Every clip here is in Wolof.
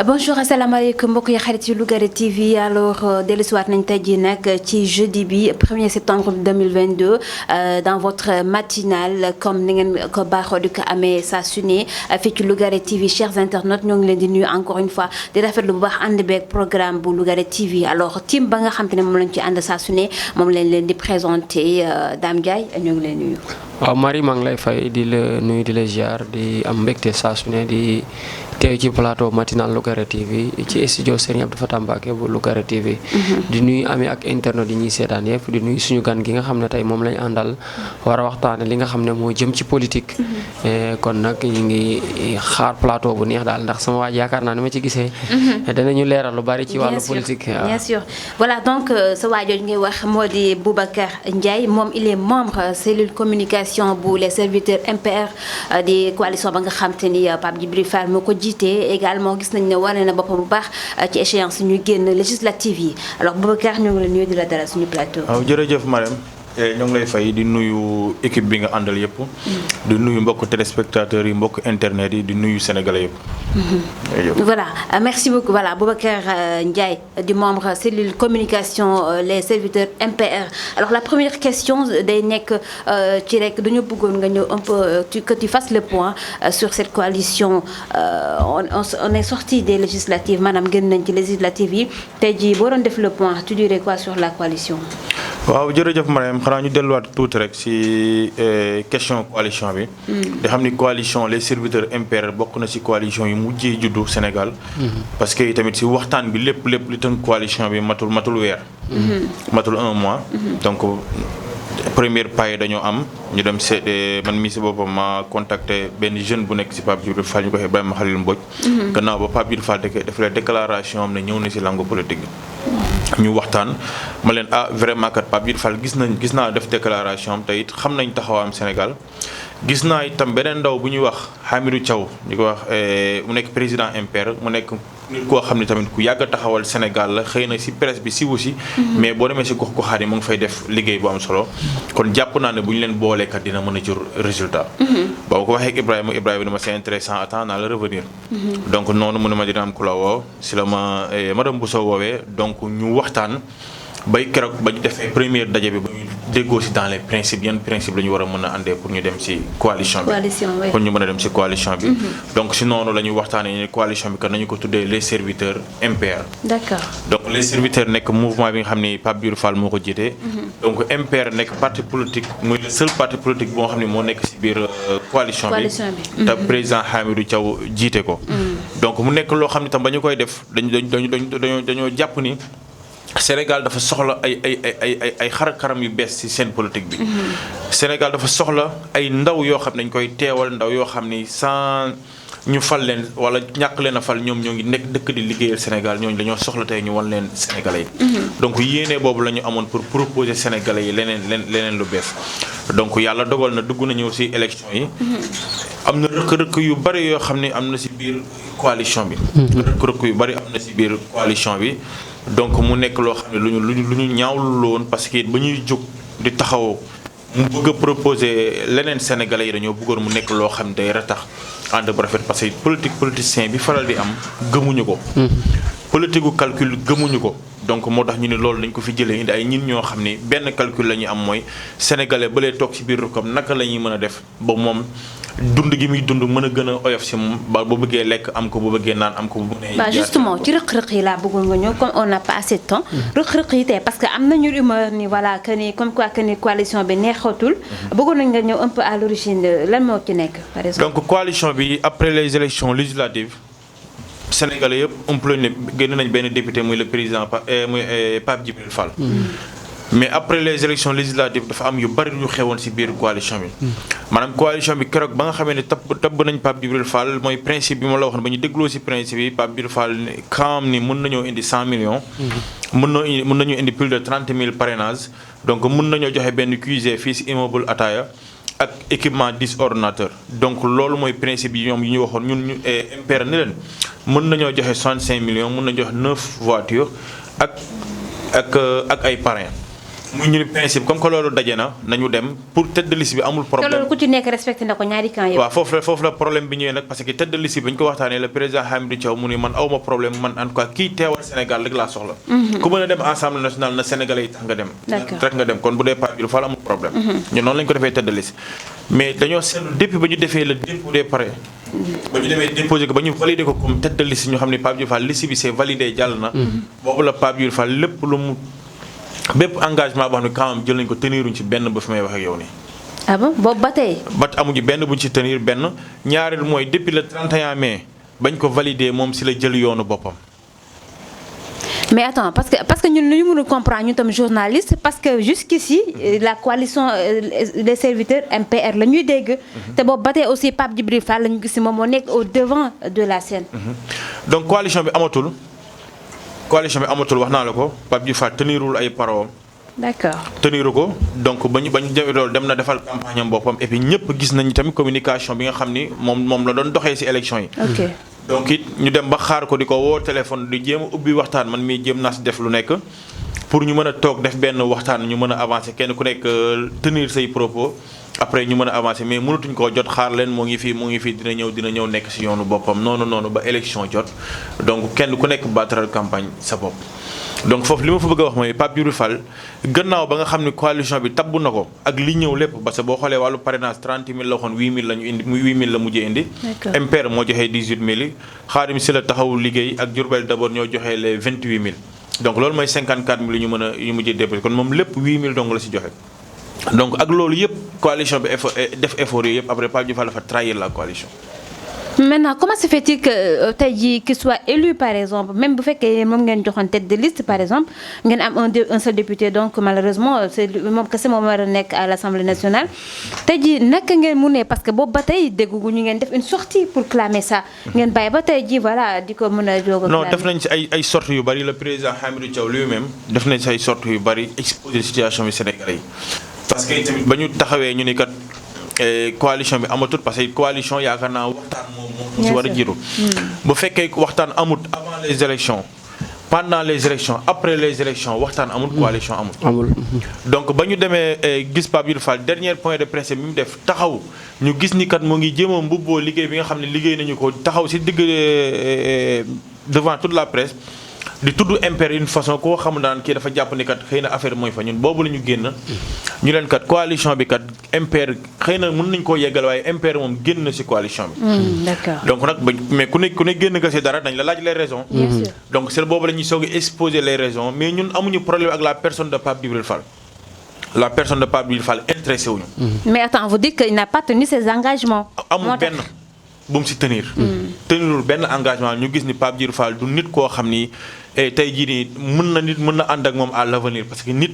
Bonjour, asalaamaaleykum mbokk yi xarit yu Lougaré TV alors dellusiwaat nañ tey jii nag ci jeudi bi 1er septembre 2022 dans votre matinale comme ni ngeen ko baaxoo di ko amee saa su ne fii ci Lougaré TV chers internautes ñoo ngi leen di nuyu encore une fois di rafetlu bu baax ànd beeg programme bu Lougaré TV alors team ba nga xam te ne moom lañ ci ànd saa su ne moom lañ leen di présenté Dame Ndiaye ñoo ngi leen nuyu. waaw Marie maa ngi lay fay di la nuyu di la ziar di am mbégte saa su ne di teew ci plateau matinal Lougaré TV ci studio Serigne Abdou Fatah Mbacké bu Lougaré TV. di nuyu amee ak internet yi ñuy seetaan yëpp di nuyu suñu gan gi nga xam ne tey moom lañ àndal war a waxtaane li nga xam ne moo jëm ci politique. kon nag ñu ngi xaar plateau bu neex daal ndax sama waaj yaakaar naa ni ma ci gisee. danañu leeral lu bari ci wàllu politique. bien sûr voilà donc sa waajooju ngay wax moo di Boubacar Ndiaye moom il est membre cellule communication bu les serviteurs MPR di coalition ba nga xam te ni Pape Djibril Fall moo ko jiite également gis nañ ne wane na boppam bu baax ci échéance ñu génn législative yi alors Boubacar ñoo ngi la nuyu di la dalal suñu plateau. waaw jërëjëf Marème ñoo ngi lay fay di nuyu équipe bi nga àndal yëpp. di nuyu mbokk téléspectateurs yi mbokk internet yi di nuyu sénégalais yëpp. voilà merci beaucoup voilà Boubacar Ndiaye du membre cellule communication les serviteurs MPR alors la première question day nekk ci rek dañu bëggoon nga ñëw un peu que tu fasses le point sur cette coalition on est sorti des législatives maanaam gën nañ ci législatives yi tey jii boo doon def le point tu dirais quoi sur la coalition. waaw jërëjëf Mariam xanaa ñu delluwaat tuuti rek ci question coalition bi. di xam ni coalition les serviteurs MPR bokk na ci coalition yu mujjee juddu Sénégal. parce que tamit ci waxtaan bi lépp li tënk coalition bi matul weer. matul un mois. donc première paille dañoo am ñu dem man mii ci boppam ma contacté benn jeune bu nekk ci Pape Djibril Fall ñu ko waxee Ibrahima Khalil Mbodj. gannaaw ba Pape Djibril Fall def déclaration am ne ñëw na ci langue politique bi. ñu waxtaan ma leen vraiment kat Pape Djibril Fall gis naa def déclaration am te it xam nañ taxawaam Sénégal gis naa itam beneen ndaw bu ñuy wax Hamidou Thiaw ñu ko wax mu nekk président MPR mu nekk nit koo xam ne tamit ku yàgg a taxawal Sénégal la xëy na ci presse bi siwu si mais boo demee ci gox-goxaan yi mu ngi fay def liggéey bu am solo kon jàpp naa ne bu ñu leen booleekat dina mën a jur résultat. ba ko waxee ak Ibrahima dama c'est intéressant attends naa la revenir. donc noonu mu ne ma dina am ku la woo ci la ma madame Bousso woowee donc ñu waxtaan bay keroog ba ñu defee première daje bi ba ñu déggoo ci dans les principes yan principe la ñu war a mën a àndee pour ñu dem ci coalition bi pour ñu mën a dem ci coalition bi donc ci noonu la ñu waxtaanee coalition bi kat nañu ko tuddee les serviteurs MPR. d'accord donc les serviteurs nekk mouvement bi nga xam ni Pape Djibril Fall moo ko jiite. donc MPR nekk parti politique muy le seul parti politique boo xam ne moo nekk ci biir coalition bi te président Hamidou Thiaw jiite ko donc mu nekk loo xam ne tam ba ñu koy def dañoo jàpp ni Sénégal dafa soxla ay xar-xaram yu bees ci seen politique bi. Sénégal dafa soxla ay ndaw yoo xam ne dañ koy teewal ndaw yoo xam ni sans ñu fal leen wala ñàkk leen a fal ñoom ñoo ngi nekk dëkk di liggéeyal Sénégal ñooñu dañoo soxla tey ñu wan leen Sénégalais yi. donc yéene boobu la ñu amoon pour proposer Sénégalais yi leneen lu bees. donc yàlla dogal na dugg nañu ci élection yi. am na rëkk-rëkk yu bari yoo xam ne am na ci biir coalition bi. rëkk-rëkk yu bari am na ci biir coalition bi. donc mu nekk loo xam ne lu ñu ñaawlu woon parce que ba ñuy jóg di taxaw mu bëgg a proposer leneen Sénégalais yi dañoo bëggoon mu nekk loo xam ne day ratax ànd bu rafet parce que politicien bi faral di am gëmuñu ko. politique gu calcul gëmuñu ko. donc moo tax ñu ne loolu dañ ko fi jëlee indi ay ñin ñoo xam ni benn calcul la ñuy am mooy sénégalais ba lay toog ci biir comme naka la ñuy mën a def ba moom dund gi muy dund mën a gën a oyof si moom ba bu bëggee lekk am ko bu bëggee naan am ko bu bëggee. waaw justement ci rëq-rëq yi laa bëggoon nga ñëw comme on n'a pas assez de temps. rëq-rëq yi tey parce que am nañu rumeur ni voilà que ni comme quoi que ni coalition bi neexatul. bëggoon nañ nga ñëw un peu à l'origine lan moo ci nekk par exemple. donc coalition bi après les élections législatives. Sénégalais yëpp ëmpale ne génn nañ benn député muy le président muy Pape Djibril Fall. mais après les élections législatives dafa am yu bari yu xewoon ci biir coalition bi. maanaam coalition bi keroog ba nga xamee ne tabb nañ Pape Djibril Fall mooy principe bi ma la waxoon ba ñu dégloo ci principe yi Pape Djibril Fall xam ni mën nañoo indi 100 millions. mën nañoo indi plus de 30 000 parrainages donc mën nañoo joxe benn QG fii ci immeuble Ataya. ak équipement 10 ordinateurs donc loolu mooy principe yi ñoom yi ñu waxoon ñun ñu MPR ni leen mën nañoo joxe 65 millions mën nañoo joxe 9 voitures ak ay parrains muy ñu principe comme que loolu daje na nañu dem pour tête de liste bi amul problème. te loolu ku ci nekk respecté na ko ñaari camp yëpp. waaw foofu la problème bi ñëwee nag parce que tête de liste bi ñu ko waxtaanee le président Hamidou Thiaw mu ni man awma problème man en tout cas kii teewal Sénégal rek laa soxla. ku mën a dem Assemblée nationale na Sénégalais yi tax nga dem. rek nga dem kon bu dee Pape Djibril Fall amul problème. ñun noonu lañu ko defee tête de liste mais dañoo seetlu depuis ba ñu defee le dépôt des parrains. ba ñu demee déposé ko ba ñu validé ko comme tête de liste ñu xam ne Pape Djibril Fall liste bi c'est validé jàll na. boobu la Pape Djibril Fall lépp lu mu bépp engagement boo xam ne quand même jël nañu ko teniruñ ci benn ba fi may wax ak yow nii. ah bon boobu ba tey. ba amuñu benn buñ ci tenir benn ñaareel mooy depuis le 31 mai bañ ko validé moom si la jël yoonu boppam. mais attends parce que ñun lu ñu mën a comprendre ñun tam journaliste parce que jusqu'ici la coalition des serviteurs MPR la ñuy dégg. te boobu ba tey aussi Pape Djibril Fall la ñu gis moom moo nekk au devant de la scène. donc coalition bi amatul wax naa la ko Pape Djibril Fall tenirul ay paroles. d'accord teniru ko donc ba ñu loolu dem na defal campagne am boppam et puis ñëpp gis nañu tamit communication bi nga xam ni moom la doon doxee ci élection yi. ok donc it ñu dem ba xaar ko di ko woo téléphone di jéem a ubbi waxtaan man mii jéem naa ci def lu nekk pour ñu mën a toog def benn waxtaan ñu mën a avancer kenn ku nekk tenir say propos après ñu mën a avancer mais mënatuñ koo jot xaar leen moo ngi fii dina ñëw nekk ci yoonu boppam noonu ba élection jot donc kenn ku nekk baataral campagne sa bopp. donc foofu li ma fa bëgg a wax mooy Pape Djibril Fall gannaaw ba nga xam ne coalition bi tabbu na ko ak li ñëw lépp parce que boo xoolee wàllu parrainage 30 000 la waxoon 8 000 la ñu indi muy 8 000 la mujjee indi. MPR moo joxee 18 000 yi Khadim Sylla taxawu liggéey ak Diourbel d'abord ñoo joxee les 28 000 donc loolu mooy 54 000 yu ñu mujjee déposé kon moom lépp 8 000 dong la si joxe. donc ak loolu yëpp coalition bi def effort yooyu yëpp après Pape Djibril Fall dafa trahir la coalition. maintenant comment se fait-il que tey jii qu'il soit élu par exemple même bu fekkee moom ngeen joxoon tête de liste par exemple ngeen am un seul député donc malheureusement c'est moom kese moom war a nekk à l'Assemblée nationale tey jii naka ngeen mu ne parce que boobu ba tey dégguñu ñu ngeen def une sortie pour clamer ça ngeen bàyyi ba tey jii voilà di ko mën a jóg a non def nañ ci ay sorties yu bari le président Hamidou Thiaw lui-même def nañ ci ay sorties yu bari exposer situation bi Sénégalais yi parce que tamit ba ñu taxawee ñu ni kat coalition bi amatul parce que coalition yaakaar naa waxtaan moo si war a jiitu bu fekkee waxtaan amut avant les élections pendant les élections après les élections waxtaan amul coalition amul donc ba ñu demee gis Pape Djibril Fall dernier point de presse bi mu def taxaw ñu gis ni kat moo ngi jéem a mbubboo liggéey bi nga xam ne liggéey nañu ko taxaw si digg devant toute la presse di tudd MPR une façon koo xam daan kii dafa jàpp ni kat xëy na affaire mooy fa ñun boobu la ñu génn ñu leen kat coalition bi kat MPR xëy na mën nañu koo yeggal waaye MPR moom génn na ci coalition bi. d'accord donc nag mais ku ne génn nga ci dara dañ la laaj les raisons. bien sûr donc c'est boobu la ñuy soog a exposer les raisons mais ñun amuñu problème ak la personne de Pape Djibril Fall. la personne de Pape Djibril Fall intéressé wuñu. mais attends vous dites qu'il n'a pas tenu ses engagements. amul benn bu mu ci tenir. tenirul benn engagement ñu gis ni Pape Djibril Fall du nit koo xam ni. tey jii nii mën na ànd ak moom à l'avenir parce que nit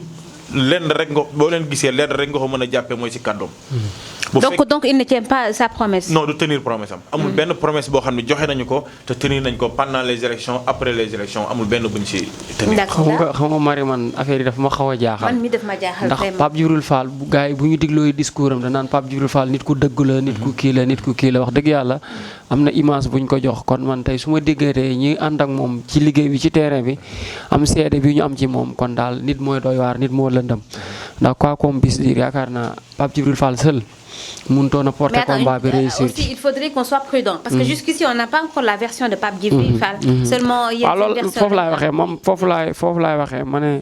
lenn rek nga boo leen gisee lenn rek nga ko mën a jàppee mooy ci kàddoom. donc il ne tient pas sa promesse. non du tenir promesse am. amul benn promesse boo xam ne joxe nañu ko te tenir nañ ko pendant les élections après les élections amul benn buñ ci tenir. d'accord xam nga Marie man affaire yi daf ma xaw a jaaxal. man mi daf ma jaaxal ndax Pape Djibril Fall bu gars yi bu ñu diglooy discours am danaan Pape Djibril Fall nit ku dëgg la nit ku kii la wax dëgg yàlla am na image buñ ko jox kon man tey su ma déggatee ñi ànd ak moom ci liggéey bi ci terrain bi am seede bi ñu am ci moom kon daal nit mooy doy waar nit moo lëndëm ndax quoi qu'on puisse dire yaakaar naa Pape Djibril Fall seul mënutoon a porter combat bi réussir aussi il faudrait qu'on soit prudent parce que jusqu'ici on n'a pas encore la version de Pape Djibril Fall seulement il y a une version foofu laay waxee moom foofu laay waxee ma ne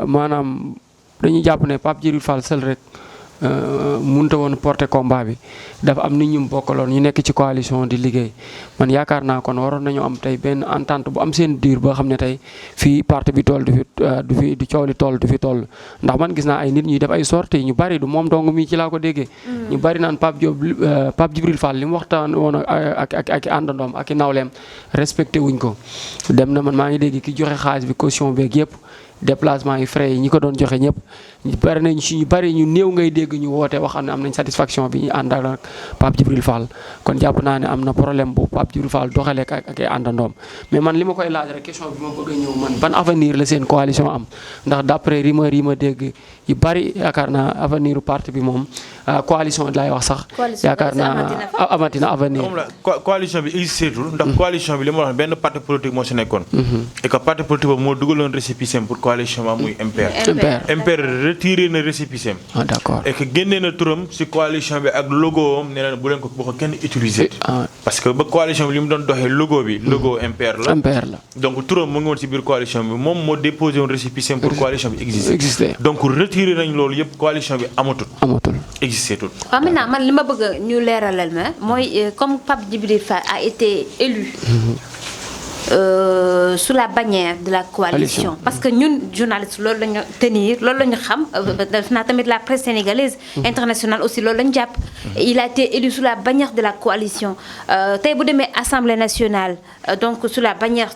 maanaam dañuy jàpp ne Pape Djibril Fall seul rek mënta woon porter combat bi dafa am nit ñu bokkaloon ñu nekk ci coalition di liggéey man yaakaar naa kon waroon nañu am tey benn entente bu am seen dur boo xam ne tey fii parti bi toll du fi du coow li toll du fi toll ndax man gis naa ay nit ñuy def ay sorties ñu bari du moom dong mi ci laa ko déggee ñu bari naan Pape Djibril Fall li mu waxtaan woon ak àndandoom ak i nawleem respecté wuñ ko dem na man maa ngi dégg ki joxe xaalis bi caution beeg yëpp déplacement yi frais yi ñi ko doon joxe ñëpp bari nañ ci ñu bari ñu néew ngay dégg ñu woote wax ne am nañ satisfaction bi ñu ànd ak Pape Djibril Fall kon jàpp naa ne am na problème bu Pape Djibril Fall doxalee ak ay àndandoom mais man li ma koy laaj rek question bi ma bëgg a ñëw man ban avenir la seen coalition am ndax d'après rumeur yi ma dégg yu bari yaakaar naa avenir u parti bi moom coalition laay wax sax yaakaar naa amatina avenir coalition bi existeetul ndax coalition bi li ma wax benn parti politique moo si nekkoon et que parti politique boobu moo dugaloon récépissé pour coalition ba muy MPR. MPR retiré na récépissé am. Ah d'accord. et que génnee na turam ci coalition bi ak logo am nee na bu leen ko kenn utiliser. parce que ba coalition bi li mu doon doxee logo bi. logo MPR la. MPR la. donc turam mu ngi woon ci biir coalition bi moom moo déposé woon récépissé am pour coalition bi exister. donc retiré nañ loolu yëpp coalition bi amatul. existé tout. waaw maintenant man li ma bëgg ñu leeralal ma mooy comme Pape Djibril Fall a été élu. Sous la bannière de la coalition. Parce que nous, journalistes, loolu la ñu tenir, loolu la ñu xam, def naa tamit la presse sénégalaise, internationale aussi, loolu la ñu jàpp. Il a été élu sous la bannière de la coalition. Tey bu demee Assemblée nationale, donc sous la bannière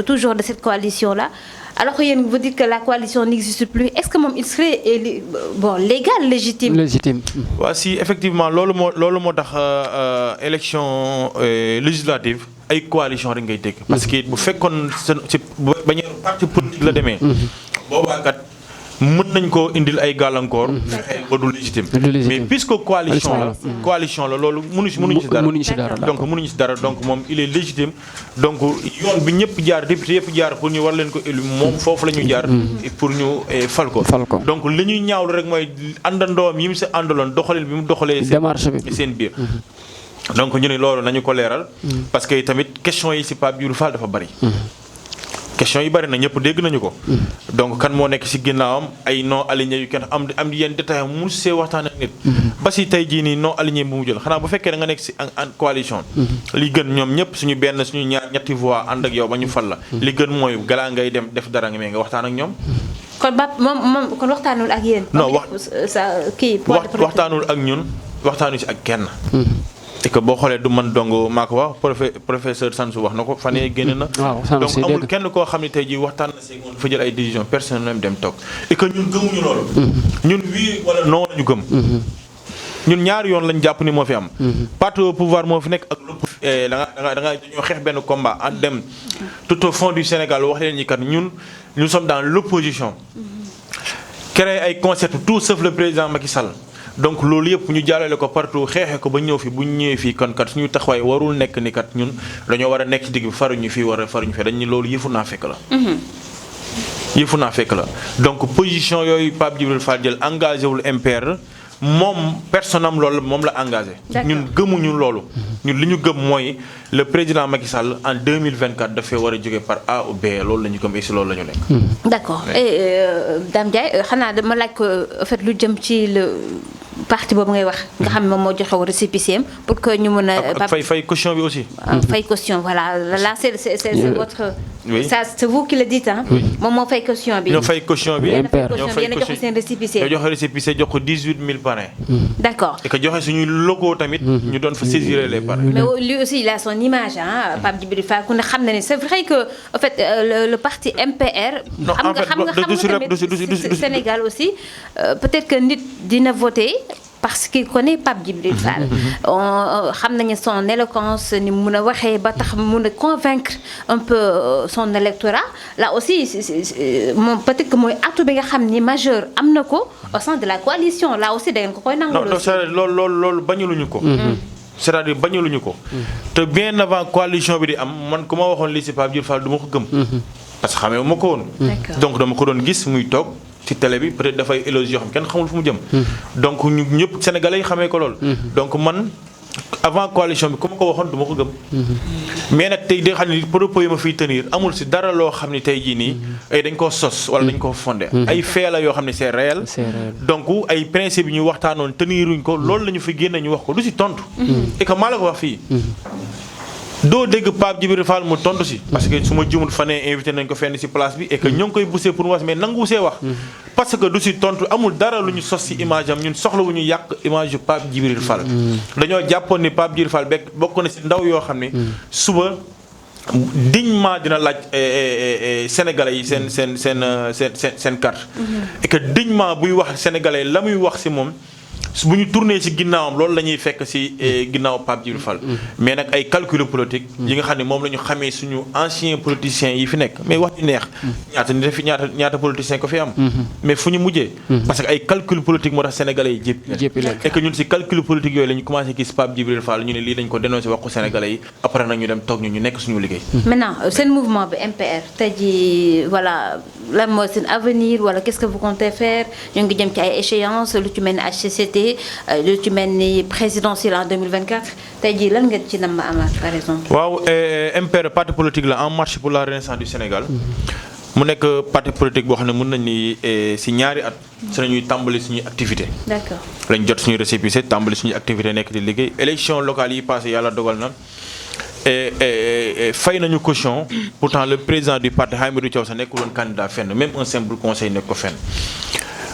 toujours de cette coalition-là, alors que vous dites que la coalition n'existe plus, est-ce que il serait légal, légitime? Légitime. Si, effectivement, loolu moo tax élection législative ay coalition rek ngay dégg. parce que bu fekkoon ci bannière parti politique la demee. boobaa kat mën nañ koo indil ay gàllankoor. fexe ba du légitime. mais puisque coalition la loolu mënuñu ci dara. donc mënuñu ci dara donc moom il est légitime. donc yoon bi ñëpp jaar député yëpp jaar pour ñu war leen ko élu moom foofu la ñu jaar. pour ñu fal ko. donc li ñuy ñaawlu rek mooy àndandoom yi mu si àndaloon doxalin bi mu doxalee. démarche bi seen biir. donc ñu ne loolu nañu ko leeral. parce que tamit question yi ci Pape Djibril Fall dafa bari. question yi bari na ñëpp dégg nañu ko. donc kan moo nekk ci ginnaawam ay non aligné yu kenn am yenn détails mu see waxtaan ak nit. ba ci tey jii nii non aligné bu mu jël xanaa bu fekkee da nga nekk ci en coalition. li gën ñoom ñëpp suñu benn suñu ñetti voix ànd ak yow ba ñu fal la. li gën mooy galaa ngay dem def dara nga mais nga waxtaan ak ñoom. kon moom kon waxtaanul ak yéen. non waxtaanul ak ñun waxtaanu ci ak kenn. et que boo xoolee du man dong maa ko wax professeur Sansou wax na ko fan yii génn na. donc amul kenn koo xam ne tey jii waxtaan na si moom fa jël ay décisions personnelles dem toog et que ñun gëmuñu loolu. ñun wii wala non la ñu gëm. ñun ñaari yoon lañ jàpp ni moo fi am. parti au pouvoir moo fi nekk ak da nga dañoo xeex benn combat en dem tout au fond du Sénégal wax leen ñi kat ñun nous sommes dans l'opposition. créer ay concepts tout sauf le président Macky Sall. donc loolu yëpp ñu jàllale ko partout xeexee ko ba ñëw fi bu ñu ñëwee fii kon kat suñu taxawaay warul nekk ni kat ñun dañoo war a nekk ci digg bi faruñu fii faruñu fii dañ ni loolu yëfu naa fekk la. yëfu naa fekk la donc position yooyu Pape Djibril Fall jël engagé wul MPR moom personne loolu moom la engagé. ñun gëmuñu loolu. ñun li ñu gëm mooy le président Macky Sall en 2024 dafay war a jóge par A ou B loolu la ñu gëm et si loolu la ñu nekk. d'accord Dame Ndiaye xanaa dama laaj ko en fait lu jëm ci le parti boobu ngay wax nga xam ne moom moo joxe woon récépissé pour que ñu mën a. fay caution bi aussi. fay caution voilà là c'est votre. oui ça c'est vous qui le dites hein. moom moo fay caution bi. ñoo fay caution bi. ñoo fay joxe seen récépissé. ñoo joxe récépissé jox ko 18000 parrains. d'accord. et que joxe suñu logo tamit. ñu doon fa saisir les parrains. mais lui aussi il a son image ah Pape Djibril Fall ku ne xam na ne c'est vrai que en fait le parti MPR. xam nga Sénégal aussi peut-être que nit dina voter. parce qu'il connaît Pape Djibril Fall. xam nañu son éloquence ni mu mun a waxee ba tax mun a convaincre un peu son électorat là aussi moom peut-être que mooy atout bi nga xam ni majeur am na ko au sein de la coalition là aussi da ngeen ko koy nangul. non loolu bañaluñu ko. c'est-à-dire bañaluñu ko. te bien avant coalition bi di am man ku ma waxoon lii si Pape Djibril Fall du ma ko gëm. parce que xamee wu ma ko woon. donc dama ko doon gis muy toog. ci télé bi peut-être dafay éloge yoo xam kenn xamul fu mu jëm. donc ñu ñëpp sénégalais yi xamee ko lool. donc man avant coalition bi ku ma ko waxoon du ma ko gëm. mais nag tey da xam ne propos yi ma fiy tenir amul si dara loo xam ne tey jii nii ay dañ koo sos wala dañ koo fondé. ay fait la yoo xam ne c'est réel. donc ay principe yi ñu waxtaanoon teniruñ ko loolu la ñu fi génne ñu wax ko du si tontu. et que maa la ko wax fii. doo dégg Pape Djibril Fall mu tontu si. parce que su ma jumul fanee invité nañ ko fenn si place bi et que ñoo ngi koy poussé pour mu wax mais nangu see wax. parce que du si tontu amul dara lu ñu sos si image am ñun soxla wu ñu yàq image yu Pape Djibril Fall. dañoo jàppoon ni Pape Djibril Fall bokk na si ndaw yoo xam ne suba dignement dina laaj sénégalais yi seen carte. et que dignement buy wax sénégalais la muy wax si moom. bu ñu tourné ci ginnaawam loolu la ñuy fekk ci ginnaaw Pape Djibril Fall mais nag ay calcul politique yi nga xam ne moom la ñu xamee suñu anciens politiciens yi fi nekk mais wax di neex ñaata politiciens ko fi am mais fu ñu mujjee parce que ay calcul politique moo tax sénégalais yi jéppi et que ñun ci calcul politique yooyu la ñu commencé gis Pape Djibril Fall ñu ne lii dañ ko dénoncé waxu sénégalais yi après nag ñu dem toog ñu nekk suñu liggéey. Maintenant seen mouvement bi MPR tey jii voilà lan mooy seen avenir wala qu'est-ce que vous comptez faire ñu ngi jëm ci ay échéances lu ci mel ni HCCT lu ci mel ni présidentielle en 2024 tey jii lan nga ci nam ma amaat par exemple. waaw MPR parti politique la En Marche pour la Renaissance du Sénégal. mu nekk parti politique boo xam ne mën nañ ni si ñaari at si nañuy tàmbali suñuy activité. D'accord. lañ jot suñu récépissé tàmbali suñuy activité nekk di liggéey élection locale yi passé yàlla dogal na fay nañu caution pourtant le président du parti Hamidou Thiaw sa nekkul woon candidat fenn même un simple conseil nekk ko fenn.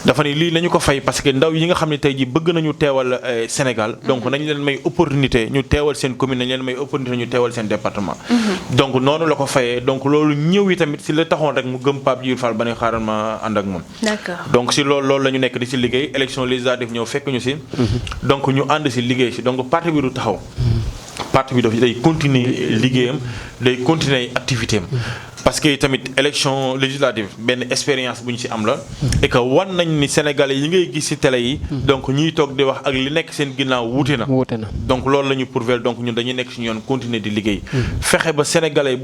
dafa ni lii nañu ko fay parce que ndaw yi nga xam ne tey jii bëgg nañu teewal Sénégal donc nañu leen may opportunité ñu teewal seen commune nañu leen may opportunité ñu teewal seen département. donc noonu la ko fayee donc loolu ñëw yi tamit si la taxoon rek mu gëm Pape Djibril Fall ba ne xaaral ma ànd ak moom. D'accord. donc si loolu la ñu nekk di si liggéey élection législative ñëw fekk ñu si. donc ñu ànd si liggéey si donc parti bi du taxaw. parti bi day continuer liggéeyam day continuer ay activité am. parce que tamit élection législative benn expérience bu ñu ci am la. et que wan nañ ni sénégalais yi ngay gis ci télé yi. donc ñuy toog di wax ak li nekk seen ginnaaw wuute na. donc loolu la ñu prouvé donc ñun dañuy nekk ci yoon continuer di liggéey. fexe ba sénégalais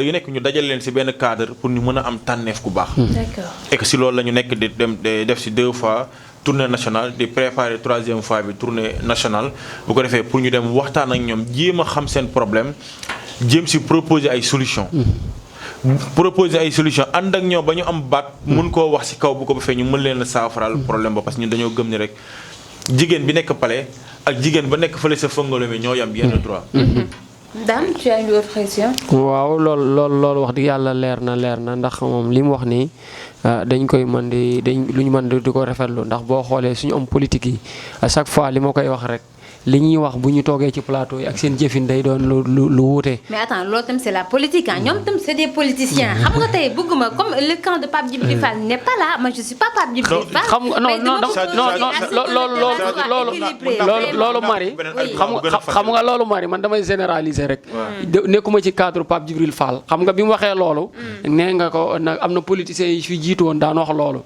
yu nekk ñu dajal leen ci benn cadre pour ñu mën a am tànneef ku baax. D'accord. et que ci loolu la ñu nekk di dem def ci 2 fois. tournée nationale di préparer 3e fois bi tournée nationale bu ko defee pour ñu dem waxtaan ak ñoom jéem a xam seen problème jéem ci proposer ay solutions. proposer ay solution ànd ak ñoom ba ñu am baat mun koo wax ci kaw bu ko ba fee ñu mën leen a saafaral problème ba parce que ñun dañoo gëm ni rek jigéen bi nekk palais ak jigéen ba nekk fële sa fëngalo mi ñoo yam yenn droit. Dame, tu as une autre question? waaw loolu wax dëgg yàlla leer na ndax moom li mu wax nii dañ koy mën lu ñu mën di ko rafetlu ndax boo xoolee suñu am politique yi à chaque fois li ma koy wax rek li ñuy wax bu ñu toogee ci plateau yi ak seen jëfin day doon lu wuute. mais attends loolu tam c'est la politique ah ñoom tam c'est des politiciens xam nga tey bëgguma comme le camp de Pape Djibril Fall n'est pas là moi je suis pas Pape Djibril Fall. xam nga loolu Marie xam nga loolu Marie man damay généraliser rek. nekkuma ci cadre Pape Djibril Fall xam nga bi mu waxee loolu. nee nga ko nag am na politiciens yi fi jiitu woon daan wax loolu.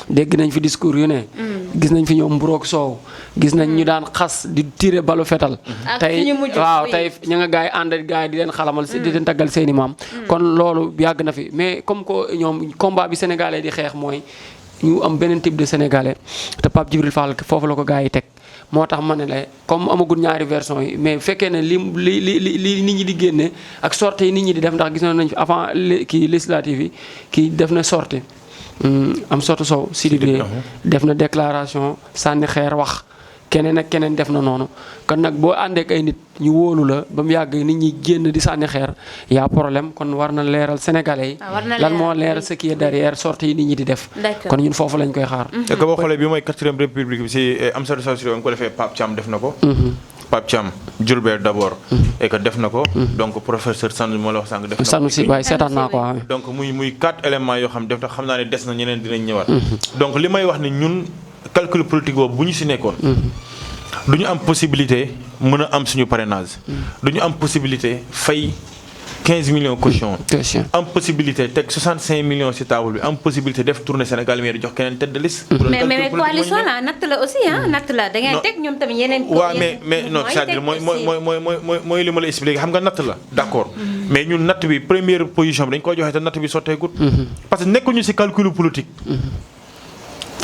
dégg nañ fi discours yu ne. gis nañ fi ñoom Mburoog Sow gis nañ ñu daan xas di tirer balu fetal tey waaw tey ña nga gaay ànd gaay di leen xalamal di leen taggal seeni maam kon loolu yàgg na fi mais comme que ñoom combat bi sénégalais di xeex mooy ñu am beneen type de sénégalais te Pape Djibril Fall foofu la ko gaay yi teg moo tax ma ne la comme amagul ñaari version yi mais fekkee ne li nit ñi di génne ak sortie yi nit ñi di def ndax gis nañ fi avant kii législative yi kii def na sortie am sotu sow Sidibé def na déclaration sànni xeer wax keneen ak keneen def na noonu kon nag boo àndee ak ay nit ñu wóolu la ba mu yàgg nit ñi génn di sànni xeer y'a problème kon war na leeral sénégalais yi lan moo leeral ce qui est derrière sortie yi nit ñi di def kon ñun foofu lañ koy xaar et que boo xoolee bi mooy 4e république bi si Amsatou Sow Sidibé nga ko defee Pape Thiam def na ko Pape Thiam Diourbel d'abord et que def na ko donc professeur Sanu moo la wax sànq def na ko Sanu si waaye seetaan naa ko donc muy 4 éléments yoo xam def na xam naa ne des na ñeneen dinañ ñëwaat donc li may wax ni ñun calcul politique boobu bu ñu si nekkoon du ñu am possibilité mën a am suñu parrainage du ñu am possibilité fay 15 millions caution am possibilité teg 65 millions ci table bi am possibilité def tournée Sénégal mais di jox keneen tête de liste mais coalition la natt la aussi ah natt la da ngeen teg ñoom tamit yeneen waaw mais non c'est-à-dire mooy li ma la expliqué xam nga natt la d'accord mais ñun natt bi première position bi dañ koy joxe te natt bi sotteegut parce que nekkuñu ci calcul politique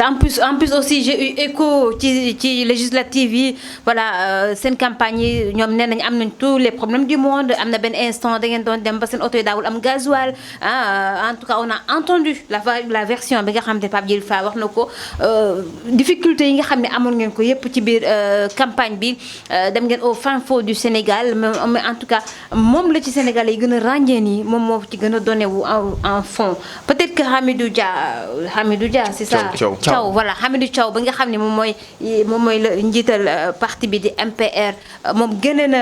en plus aussi j'ai eu écho ci législative yi voilà seen campagne yi ñoom nee nañ am nañ tous les problèmes du monde am na benn instant da ngeen doon dem ba seen oto yi daawul am gasoil en tout cas on a entendu la version bi nga xam ne Pape Djibril Fall wax na ko difficulté yi nga xam ne amoon ngeen ko yépp ci biir campagne bi dem ngeen au fin fond du Sénégal mais en tout cas moom la ci Sénégal yi gën a ràññee nii moom moo ci gën a donné wu en fond peut-être que Hamidou Dia c'est ça Thiaw voilà Hamidou Thiaw ba nga xam ne moom mooy la njiital parti bi di MPR moom génne na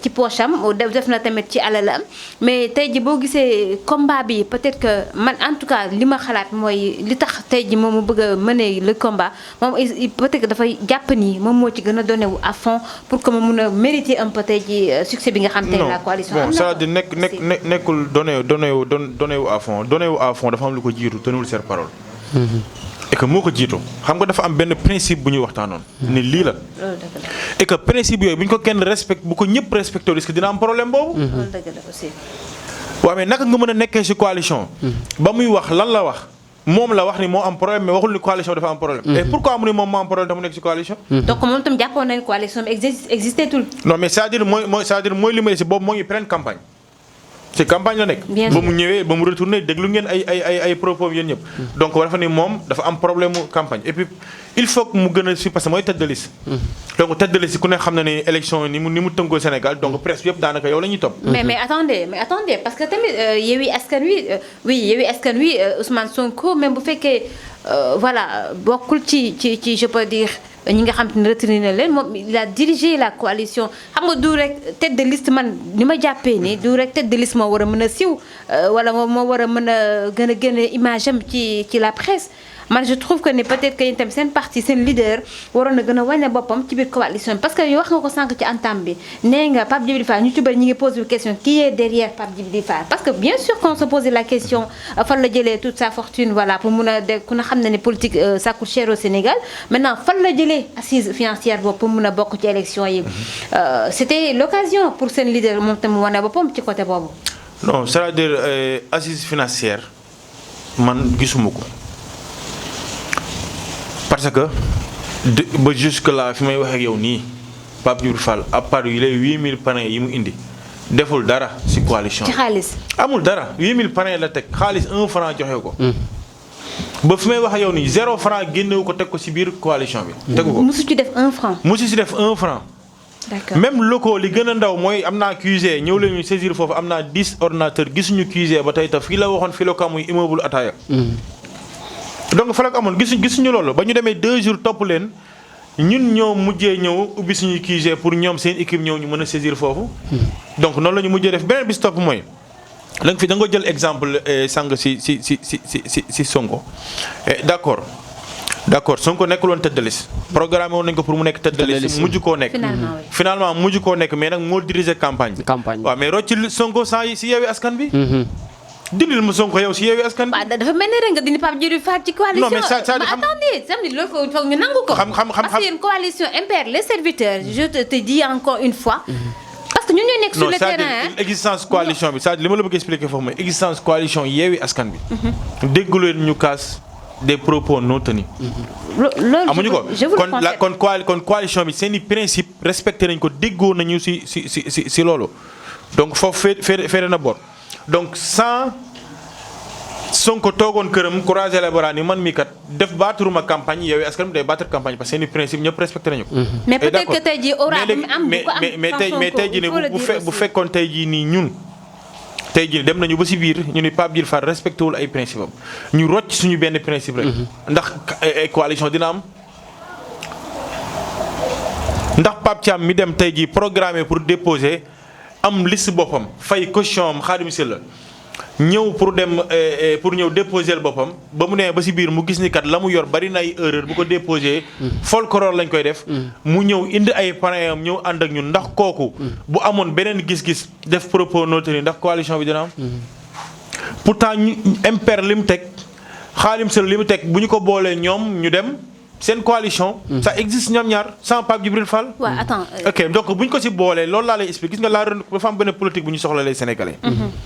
ci poche am def na tamit ci alalam mais tey ji boo gisee combat bi peut-être que man en tout cas li ma xalaat mooy li tax tey ji moom mu bëgg a mener le combat moom peut-être que dafay jàpp ni moom moo ci gën a donné wu à fond pour que mu mun a mériter un peu tey ji succès bi nga xam tey la coalition am na c'est-à-dire nekkul donné wu à fond dafa am lu ko jiitu tenul ser parole et que moo ko jiitu xam nga dafa am benn principe bu ñuy waxtaanoon ne lii la et que principe yooyu bu ñu ko kenn respecté bu ko ñëpp respecté risque dina am problème boobu loolu dëgg la aussi waaw mais naka nga mën a nekkee ci coalition ba muy wax lan la wax moom la wax ni moo am problème mais waxul ni coalition dafa am problème et pourquoi mu ne moom moo am problème te mu nekk ci coalition donc moom tam jàppoon nañu coalition bi existé tout non mais c'est-à-dire mooy li may si boobu moo ngi pleine campagne ci campagne la nekk ba mu ñëwee ba mu retourné déglu ngeen ay propos yéen ñëpp donc dafa ni moom dafa am problème mu campagne et puis il faut que mu gën a si parce que mooy tête de liste donc tête de liste ku ne xam na ne élection ni mu tënkoo Sénégal donc presse yëpp daanaka yow la ñuy topp mais attendez parce que tamit Yewwi Askan Wi Ousmane Sonko même bu fekkee voilà bokkul ci je peux dire ñi nga xam ne retenir na leen moom il a dirigé la coalition xam nga du rek tête de liste man ni ma jàppee ni du rek tête de liste moo war a mën a siw wala moo war a mën a gën a génne image am ci la presse man je trouve que ne peut-être que yéen tamit seen parti seen leader waroon na gën a wane boppam ci biir coalition parce que yow wax nga ko sànq ci entame bi nee nga Pape Djibril Fall ñu ci bëri ñu ngi posé question qui est derrière Pape Djibril Fall parce que bien sûr qu'on se pose la question fan la jëlee toute sa fortune voilà pour mun a de ku na xam ne ne politique ça coûte cher au Sénégal maintenant fan la jëlee assise financière boobu pour mun a bokk ci élection yi c'était l'occasion pour seen leader moom tamit wane boppam ci côté boobu. non c'est-à-dire assise financière man gisuma ko. parce que ba jusque là fi may wax ak yow nii Pape Djibril Fall à part yi lay 8000 parrains yi mu indi deful dara ci coalition ci xaalis amul dara 8000 parrains la teg xaalis 1 franc joxe ko. ba fi may wax ak yow nii 0 franc génnewu ko teg ko ci biir coalition bi. tegu ko musu ci def 1 franc. musu ci def 1 franc. d'accord même locaux li gën a ndaw mooy am naa QG ñëw leen ñu saisir foofu am naa 10 ordinateurs gisuñu QG ba tey fii la waxoon fii la ko muy immeuble Ataaya. donc fa la ko amoon gisuñu loolu ba ñu demee 2 jours topp leen ñun ñoo mujjee ñëw ubbi suñuy QG pour ñoom seen équipe ñëw ñu mën a saisir foofu. donc noonu la ñu mujjee def beneen bis topp mooy da nga fi da nga jël exemple sàng si Sonko d'accord Sonko nekkul woon tête de liste programme woon nañu ko pour mu nekk tête de liste mujj koo nekk. finalement mujj koo nekk mais nag moo diriger campagne bi. waaw mais roccil Sonko saa yi si Yewwi Askan bi. dindil ma Sonko yow si Yewwi Askan bi. waaw dafa mel ni rek nga dindi Pape Djibril Fall ci coalition. non mais ça attendez samedi loolu foog ñu nangu ko. parce que yéen coalition MPR les serviteurs je te dis encore une fois. parce que ñun ñooy nekk sur le terrain non existence coalition bi c'est-à-dire li ma la bëgg expliquer foofu mooy existence coalition Yewwi Askan bi. déggu leen ñu kaas des propos non tenus. loolu amuñu ko je vous le kon coalition bi seen i principe respecté nañ ko déggoo nañu si loolu donc foofu féere na bor donc sans Sonko toogoon këram croiser les bras ni man mii kat def baaturuma campagne Yewwi Askan bi day battre campagne parce que seen i principe ñëpp respecté nañu ko. mais peut-être que tey jii aura bi am bu ko am mais tey jii ne bu fekkoon tey jii nii ñun. tey jii dem nañu ba ci biir ñu ni Pape Djibril Fall respecté wul ay principe am ñu rocc suñu benn principe rek. ndax coalition dina am. ndax Pape Thiam mi dem tey jii programmé pour déposer am liste boppam fay caution am Khadim Sylla ñëw pour dem pour ñëw déposer boppam ba mu nee ba ci biir mu gis ni kat la mu yor bari na ay erreur bu ko déposer folklore lañ koy def. mu ñëw indi ay parrain am ñëw ànd ak ñun ndax kooku. bu amoon beneen gis-gis def propos non tenu ndax coalition bi dina am. pourtant ñu MPR li mu teg Khadim Sylla li mu teg bu ñu ko boolee ñoom ñu dem. seen coalition. ça existe ñoom ñaar sans Pape Djibril Fall. waaw attends. ok donc bu ñu ko ci boolee loolu laa lay expliquer gis nga laa dafa am benn politique bu ñu soxla les Sénégalais.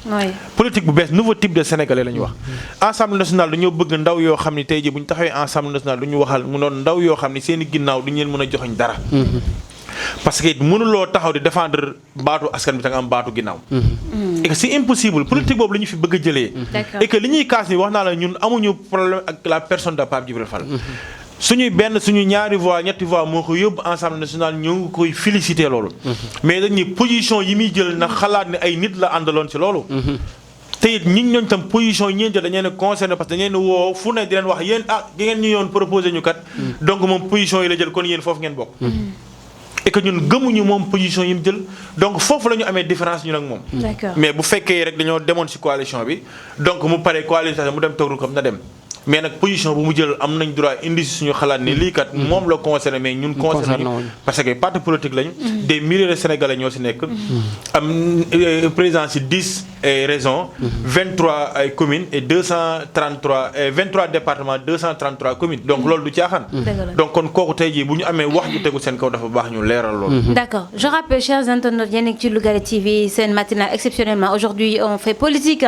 oui politique bu bees nouveau type de Sénégalais la ñu wax. Assemblée nationale dañoo bëgg ndaw yoo xam ni tey jii bu ñu taxawee Assemblée nationale du ñu waxal mu doon ndaw yoo xam ni seen i ginnaaw du ñu leen mën a joxoñ dara. parce que mënuloo taxaw di défendre baatu askan bi ta nga am baatu ginnaaw. et que c'est impossible politique boobu la ñu fi bëgg a jëlee. et que li ñuy kaas ni wax naa la ñun amuñu problème ak la personne de Pape Djibril Fall. suñuy ñaari voix ñetti voix moo ko yóbbu Assemblée nationale ñoo ngi koy féliciter loolu. mais dañuy position yi muy jël na xalaat ne ay nit la àndaloon ci loolu. te it ñi ñooñu tam position yi ñeen jël dañu leen concerné parce que dañu leen woo fu ne di leen wax yéen di ngeen ñu yoon proposé ñu kat donc moom position yi la jël kon yéen foofu ngeen bokk et que ñun gëmuñu moom position yi mu jël donc foofu la ñu amee différence ñun ak moom mais bu fekkee rek dañoo demoon ci coalition bi donc mu pare coalition mu dem toog comme na dem mais nag position bu mu jël am nañ droit indi si suñu xalaat ni lii kat moom la concerné mais ñun concerné ñu parce que parti politique lañu des milliers de Sénégalais ñoo si nekk am président si 10 régions 23 ay communes et 23 départements 233 communes donc loolu du caaxaan donc kon kooku tey jii bu ñu amee wax ju tegu seen kaw dafa baax ñu leeral loolu d'accord je rappelle chers internautes yéen ci Lougaré TV seen matinale exceptionnellement aujourd'hui on fait politique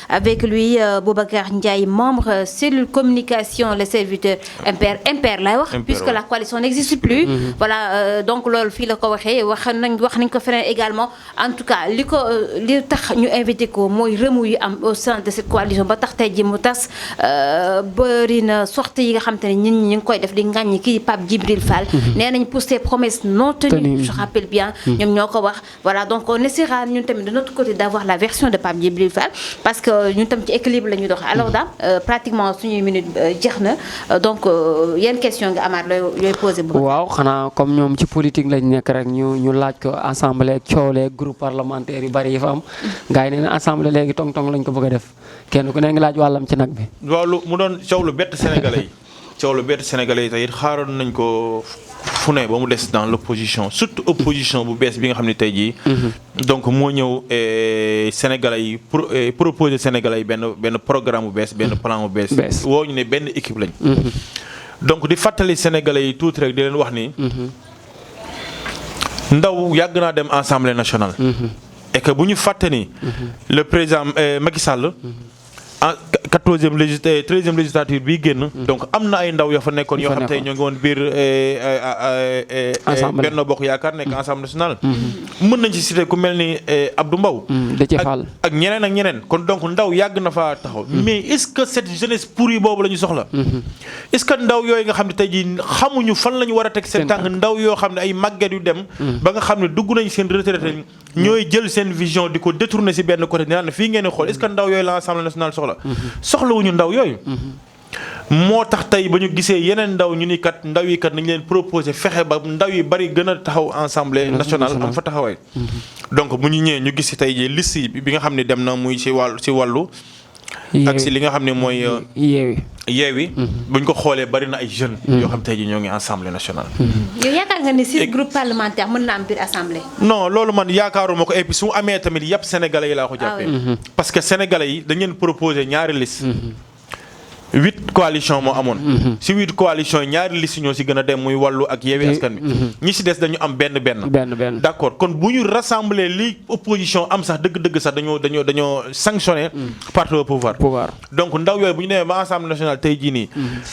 avec lui Boubacar Ndiaye membre cellule communication les serviteurs impair lay wax puisque la coalition n'existe plus voilà donc loolu fii la ko waxee wax nañ ko feneen également en tout cas li tax ñu invité ko mooy remous yu am au sein de cette coalition ba tax tey ji mu tas bëri na sorties yi nga xam te ne ñun ñi ngi koy def di ngàññi kii Pape Djibril Fall nee nañ pour ces promesses non tenues je rappelle bien ñoom ñoo ko wax voilà donc on essaiera ñun tamit de notre côté d'avoir la version de Pape Djibril Fall parce que ñun tam ci équilibre la ñuy dox alors daal pratiquement suñuy minute jeex na donc yan question nga amaat looy posé bu waaw xanaa comme ñoom ci politique lañ nekk rek ñu laaj ko assemblée coole groupe parlementaire yu bari yi fa am gars yi nee na assemblée léegi tong-tong lañ ko bëgg a def kenn ku ne ngi laaj wàllam ci nag bi loolu mu doon coow lu bett Sénégalais yi tey it xaaroon nañ ko fu ne ba mu des dans l'opposition surtout opposition bu bees bi nga xam ne tey jii donc moo ñëw Sénégalais yi proposer Sénégalais yi benn programme bu bees benn plan bu bees woo ñu ne benn équipe lañ donc di fàttali Sénégalais yi tuuti rek di leen wax ni ndaw yàgg naa dem Assemblée nationale et que bu ñu fàtte ni le président Macky Sall en 13e législature bii génn donc am na ay ndaw yoo fa nekkoon yoo xam tey ñoo ngi woon biir Benno Bokk Yaakaar nekk Assemblée nationale mën nañ ci citer ku mel ni Abdou Mbow ak ñeneen kon donc ndaw yàgg na fa taxaw mais est-ce que cette jeunesse pourrie boobu la ñu soxla est-ce que ndaw yooyu nga xam ne tey jii xamuñu fan la ñu war a teg seen tànk ndaw yoo xam ne ay màgget yu dem ba nga xam ne dugg nañ seen retraité ñooy jël seen vision di ko détourner ci benn côté dinaa ne fii ngeen di xool est-ce que ndaw yooyu la Assemblée nationale soxlawuñu ndaw yooyu moo tax tey ba ñu gisee yeneen ndaw ñu ni kat ndaw yi kat nañu leen proposé fexe ba ndaw yi bari gën a taxaw Assemblée nationale am fa taxawaay donc bu ñu ñëwee ñu gis ci tey jii liste yi bi nga xam ne dem na muy ci wàllu ak ci li nga xam ne mooy yeewi buñ ko xoolee bari na ay jeunes yoo xam tey jii ñoo ngi Assemblée nationale yow yaakaar nga ni 6 groupes parlementaires mën na am biir Assemblée non loolu man yaakaaruma ko et puis su amee tamit yàpp Sénégalais yi laa ko jàppee parce que Sénégalais yi dañ leen proposé ñaari liste 8 coalition moo amoon si 8 coalition yi ñaari liste ñoo si gën a dem muy wàllu ak yeewi askan bi ñi si des dañu am benn d'accord kon bu ñu rassembler li opposition am sax dëgg-dëgg sax dañoo sanctionner parti au pouvoir donc ndaw yooyu bu ñu demee ba Assemblée nationale tey jii nii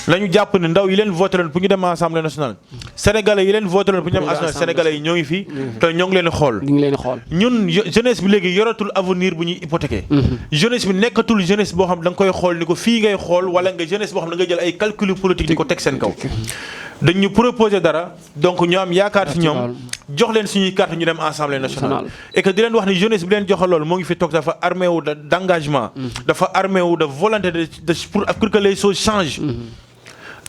la ñu jàpp ne ndaw yi leen voté leen pour ñu dem Assemblée nationale sénégalais yi leen voté leen pour ñu dem Assemblée sénégalais yi ñoo ngi fii te ñoo ngi leen di xool ñun jeunesse bi léegi yoratul avenir bu ñuy hypothéquer jeunesse bi nekkatul jeunesse boo xam da nga koy xool ni ko fii ngay xool wala nga jeunesse boo xam ne nga jël ay calcul politique di ko teg seen kaw dañu proposer dara donc ñu am yaakaar ci ñoom jox leen suñuy carte ñu dem Assemblée nationale et que di leen wax ni jeunesse bi leen joxal loolu moo ngi fi toog dafa armé wu d'engagement dafa armé wu de volonté pour que les choses changent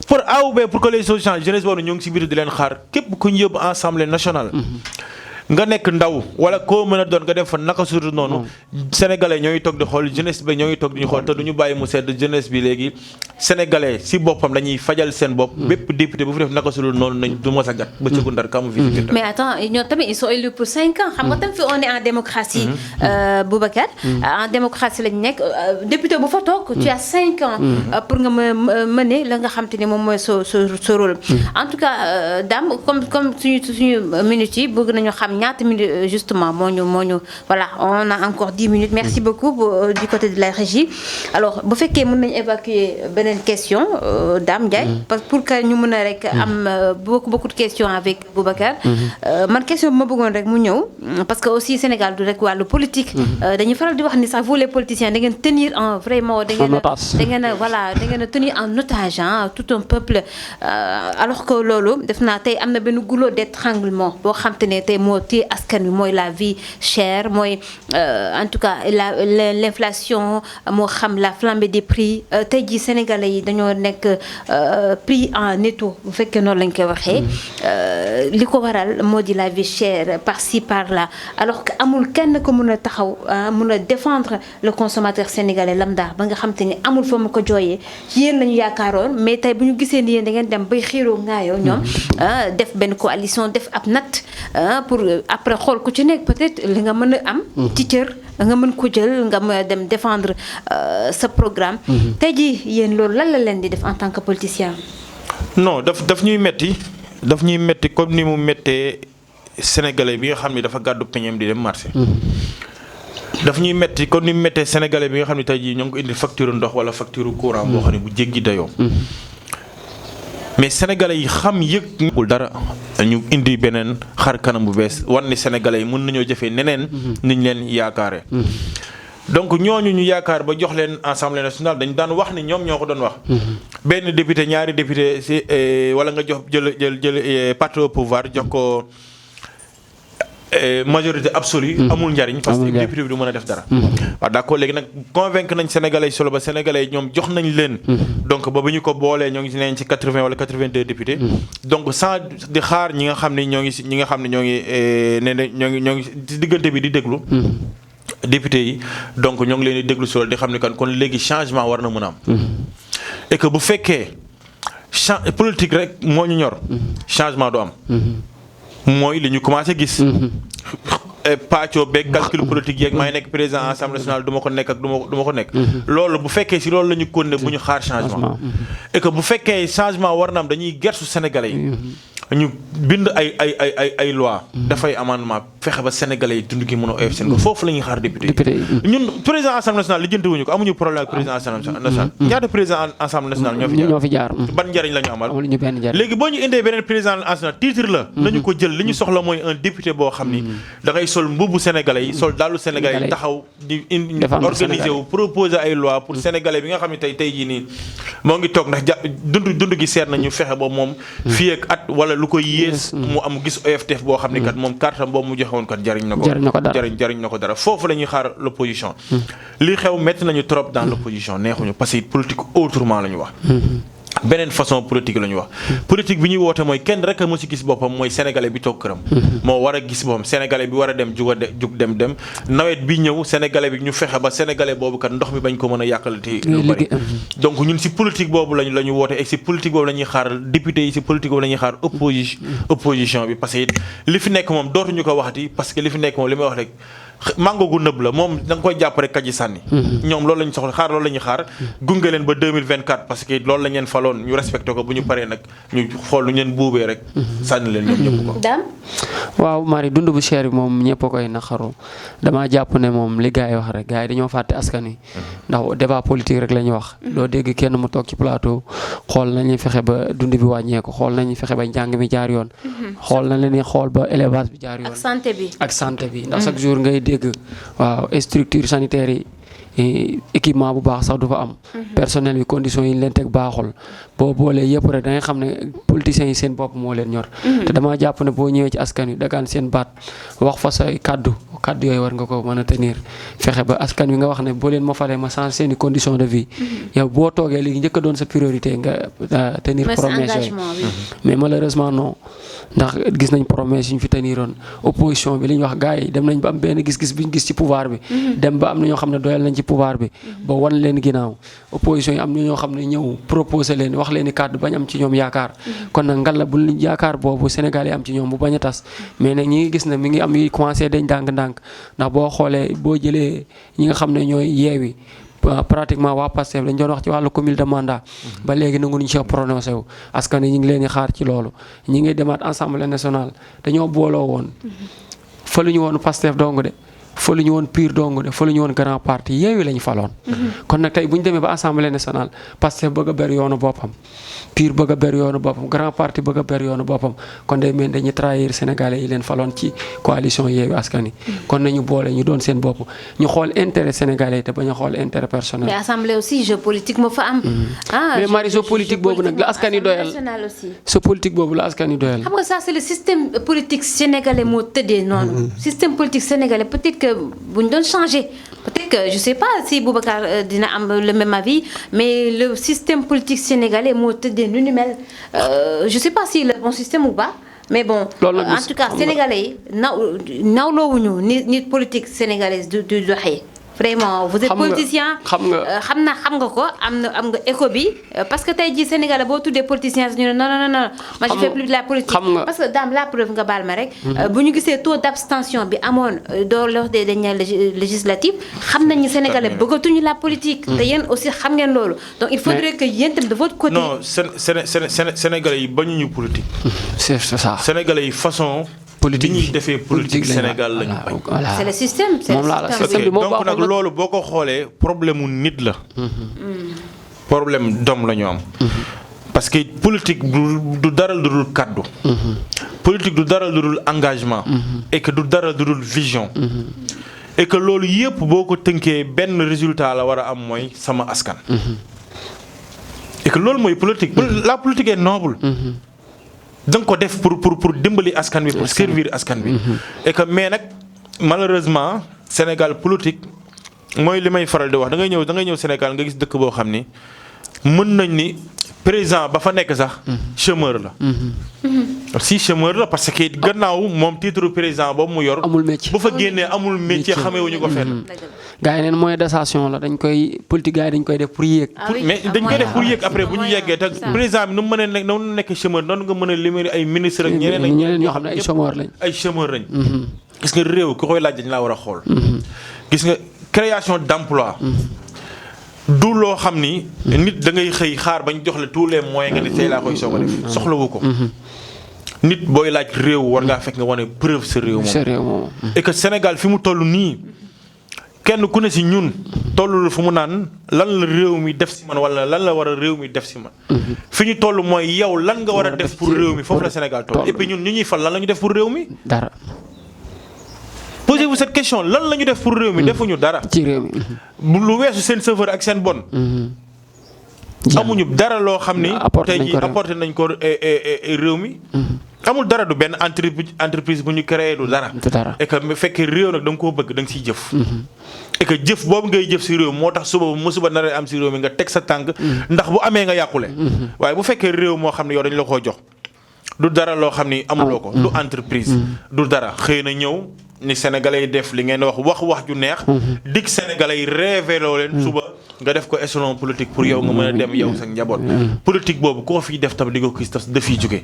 pour A ou B pour que les choses changent jeunesse boobu ñoo ngi ci biir di leen xaar képp ku ñu yóbbu Assemblée nationale nga nekk ndaw wala koo mën a doon nga dem fa naka surtout noonu sénégalais ñooy toog di xool jeunesse bi ñooy toog di ñu xool te du ñu bàyyi mu sedd jeunesse bi léegi sénégalais si boppam dañuy fajal seen bopp bépp député bu fi def naka surtout noonu nañ du mos a gat ba ci Ndar kamu fi mais attends ñoom tamit ils sont élus pour 5 ans xam nga tam fi on est en démocratie Boubacar en démocratie lañ nekk député bu fa toog tu as 5 ans pour nga mener la nga xam te ne moom mooy sa rôle en tout cas Dame comme suñu minutes yi bëgg nañu xam ñaata minutes justement moo ñu voilà on a encore 10 minutes merci beaucoup du côté de la régie alors bu fekkee mën nañu évacuer beneen question Dame Ndiaye parce que pour que ñu mën a rek am beaucoup de questions avec Boubacar man question bi ma bëggoon rek mu ñëw parce que aussi Sénégal du rek wàllu politique dañuy faral di wax ni sax vous les politiciens da ngeen tenir en vraiment da ngeen a tenir en otage tout un peuple alors que loolu def naa tey am na benn goulot d'étranglement boo xam te ne tey moo téye askan wi mooy la vie chère mooy en tout cas l'inflation moo xam la flambée des prix tey jii sénégalais yi dañoo nekk prix en étau bu fekkee noonu lañ koy waxee li ko waral moo di la vie chère par-ci par-là alors que amul kenn ko mun a taxaw mun a défendre le consommateur sénégalais lambda ba nga xam te ni amul fa mu ko jooyee yéen lañu yaakaaroon mais tey bu ñu gisee ni yéen da ngeen dem bay xiiroo ngaayoo ñoom def benn coalition def ab natt pour après xool ku ci nekk peut-être li nga mën a am ci cër nga mën ko jël nga mën a dem défendre sa programme tey jii yéen loolu lan la leen di def en tant que politicien. non daf ñuy metti comme ni mu méttee sénégalais bi nga xam ne dafa gàddu peñeem di dem marché. daf ñuy metti comme ni mu méttee sénégalais bi nga xam ne tey jii ñoo ngi ko indi facture ndox wala facture courant boo xam ne bu jéggi dayoo. mais sénégalais yi xam yëg dara ñu indi beneen xar kanam bu bees wan ni sénégalais yi mën nañoo jëfee neneen niñ leen yaakaare donc ñooñu ñu yaakaar ba jox leen assemblée nationale dañu daan wax ni ñoom ñoo ko doon wax benn député ñaari député si wala nga jox jël parti au pouvoir jox ko majorité absolue amul njariñ parce que député bi du mën a def dara waaw d'accord léegi nag convaincre nañ sénégalais yi solo ba sénégalais yi ñoom jox nañ leen donc ba bu ñu ko boolee ñoo ngi neen ci 80 wala 82 députés donc sans di xaar ñi nga xam ne ñoo ngi ci diggante bi di déglu député yi donc ñoo ngi leen di déglu solo di xam ne kon léegi changement war na mën a am et que bu fekkee politique rek moo ñu ñor changement du am mooy li ñu commencé gis pàccoo beeg calcul politique yeeg may nekk président assemblée nationale du ma ko nekk ak du ma ko nekk loolu bu fekkee si loolu la ñu continuer bu ñu xaar changement et que bu fekkee changement war na am dañuy gersu sénégalais yi ñu bind ay loi dafay amendement fexe ba sénégalais yi dund gi mën a oyof seen ko foofu la ñuy xaar député yi ñun président assemblée nationale lijjanti wuñu ko amuñu problème ak président assemblée nationale ñaata président assemblée nationale ñoo fi jaar ban njariñ la ñu amal léegi boo ñu indee beneen président assemblée titre la nañu ko jël li ñu soxla mooy un député boo xam ni da ngay sol mbubbu sénégalais yi sol daalu sénégalais yi taxaw di organiser wu proposer ay loi pour sénégalais bi nga xam ne tey jii nii moo ngi toog ndax dund gi seet nañu fexe ba moom fii ak at wala lu koy yées mu am gis OFTF boo xam ne kat moom carte boobu mu joxe woon kat jariñ na ko dara foofu la ñuy xaar l'opposition li xew métti nañu trop dans l'opposition neexuñu parce que politique autrement la ñu wax beneen façon politique la ñu wax politique bi ñuy woote mooy kenn rek a moo ci gis boppam mooy sénégalais bi toog këram moo war a gis boppam sénégalais bi war a dem jug dem nawet bi ñëw sénégalais bi ñu fexe ba sénégalais boobu kat ndox mi bañ ko mën a yàqalati lu bari donc ñun ci politique boobu la ñu woote et ci politique boobu la ñuy xaar député yi ci politique boobu la ñuy xaar opposition bi parce que it li fi nekk moom dootuñu ko waxati parce que li fi nekk moom li may wax rek mango gu nëb la moom da nga koy jàpp rek kaji sànni ñoom loolu la ñu soxla xaar loolu la ñuy xaar gunge leen ba 2024 parce que loolu la ñu leen faloon ñu respecté ko bu ñu paree nag ñu xool lu ñu leen buubee rek sànni leen ñoom ñëpp ko Dame waaw Marie dund bu cher bi moom ñëpp a koy naqaru damaa jàpp ne moom li gars yi wax rek gars yi dañoo fàtte askan wi ndax débat politique rek la ñuy wax doo dégg kenn mu toog ci plateau xool nañuy fexe ba dund bi wàññeeku xool nañuy fexe ba njàng mi jaar yoon xool na leen xool ba élevage bi jaar yoon ak santé bi ndax chaque jour ngay dégg waaw structure sanitaire yi équipement bu baax sax du fa am personnel bi conditions yi leen teg baaxul boo boolee yëpp rek da ngay xam ne politiciens yi seen bopp moo leen ñor te dama jàpp ne boo ñëwee ci askan wi dagaan seen baat wax fa say kaddu yooyu war nga ko mën a tenir fexe ba askan wi nga wax ne boo leen ma falee ma changer seen i conditions de vie yow boo toogee léegi njëkk a doon sa priorité nga tenir promesse yooyu mais malheureusement non ndax gis nañ promesse yi ñu fi teniroon opposition bi li ñu wax gars yi dem nañ ba am benn gis-gis bi ñu gis ci pouvoir bi dem ba am na ñoo xam ne doyal nañ ci pouvoir bi ba wan leen ginnaaw opposition yi am na ñoo xam ne ñëw proposé leen wax leen i kàddu bañ am ci ñoom yaakaar kon nag ngal la bu yaakaar boobu Sénégal yi am ci ñoom bu bañ a tas mais nag ñi ngi gis ne mi ngi am yi commencé dañ ndànk-ndànk ndax boo xoolee boo jëlee ñi nga xam ne ñooy yeewi pratiquement waa Pastef dañ doon wax ci wàllu cumul de mandat ba léegi nangu ñu ci prononcé wu askan ñu ngi leen di xaar ci loolu ñi ngi demaat Assemblée nationale dañoo booloo woon fa lu ñu woon Pastef dong de falu ñu woon PUR dong de falu ñu woon grand parti Yewwi lañu faloon. kon nag tey bu ñu demee ba assemblée nationale Pastef bëgg a ber yoonu boppam PUR bëgg a ber yoonu boppam grand parti bëgg a ber yoonu boppam kon day mel dañuy trahir sénégalais yi leen faloon ci coalition Yewwi Askan Wi. kon nañu boole ñu doon seen bopp ñu xool intérêt sénégalais yi te bañ a xool intérêt personnel. mais assemblée aussi jeu politique moo fa am. mais Marie jeu politique boobu nag la askan wi doyal jeu politique boobu la askan wi doyal. xam nga ça c'est le système politique sénégalais moo tëddee noonu. système politique sénégalais peut-être que bu ñu doon changer peut-être que je sais pas si Boubacar dina am le même avis mais le système politique sénégalais moo tëddee nu ni mel je sais pas si le bon système ou pas mais bon. en tout cas sénégalais yi nawloowuñu ni politique sénégalaise du doxee. vraiment vous êtes politicien xam nga ko am nga écho bi parce que tey jii Sénégal boo tuddee politicien ñu ne non moi je fais plus de la politique parce que daam la preuve nga baal ma rek bu ñu gisee taux d'abstention bi amoon lors des dernières législatives xam nañ ni Sénégalais bëggatuñu la politique te yéen aussi xam ngeen loolu donc il faudrait que yéen tam de votre côté non Sénégalais yi bañuñu politique c'est ça Sénégalais yi façon politique bi ñuy defee politique Sénégal lañu bañ. c'est le système donc nag loolu boo ko xoolee problème mu nit la. problème d'homme la ñu am. parce que politique du dara lu dul kaddu. politique du dara lu dul engagement. et que du dara lu dul vision. et que loolu yëpp boo ko tënkee benn résultat la war a am mooy sama askan. et que loolu mooy politique. la politique est noble. da nga ko def pour dimbali askan bi pour servir askan bi. et que mais nag malheureusement Sénégal politique mooy li may faral di wax da ngay ñëw Sénégal nga gis dëkk boo xam ni mën nañ ni président ba fa nekk sax chômeur la. si chômeur la parce que gannaaw moom titre président boobu mu yor. amul métier bu fa génnee amul métier xamewuñu ko fenn. gars yi neen moyen d'ascension la dañ koy politique gars yi dañ koy def pour yéeg. mais dañ koy def pour yéeg après bu ñu yeggee te président bi nu mu mën a nekk noonu nekk chômeur noonu nga mën a limiter ay ministre ak ñeneen ñoo xam ne ay chômeur lañ. ay chômeur lañ. gis nga réew ki koy laaj dañ laa war a xool. gis nga création d'emploi. du loo xam ni. nit da ngay xëy xaar bañ jox la tous les moyens nga ni tey laa koy soog a def. soxlawu ko. nit booy laaj réew war ngaa fekk nga wane preuve sa réew moom. et que Sénégal fi mu toll nii. kenn ku ne si ñun tollul fu mu naan lan la réew mi def si man wala lan la war a réew mi def si man. fi ñu toll mooy yow lan nga war a def pour réew mi foofu la Sénégal toll. et puis ñun ñu ñuy fal lan la ñu def pour réew mi. dara. posez-vous cette question lan la ñu def pour réew mi defuñu dara. ci réew mi. lu weesu seen chauffeur ak seen bon. amuñu dara loo xam ni. tey jii apporté nañ ko réew mi. amul dara du benn entreprise bu ñu créé du dara. et que bu fekkee réew nag da nga koo bëgg da nga siy jëf. et que jëf boobu ngay jëf si réew moo tax suba musiba nar am si réew mi nga teg sa tànk. ndax bu amee nga yàqule. waaye bu fekkee réew moo xam ne yow dañu la koo jox. du dara loo xam ni amuloo ko. du entreprise. du dara xëy na ñëw ni sénégalais yi def li ngeen wax ju neex. dig sénégalais yi révéloo leen suba. nga def ko échelon politique pour yow nga mën a dem yow sa njaboot. politique boobu koo fiy def tam di ko gis dafiy jóge.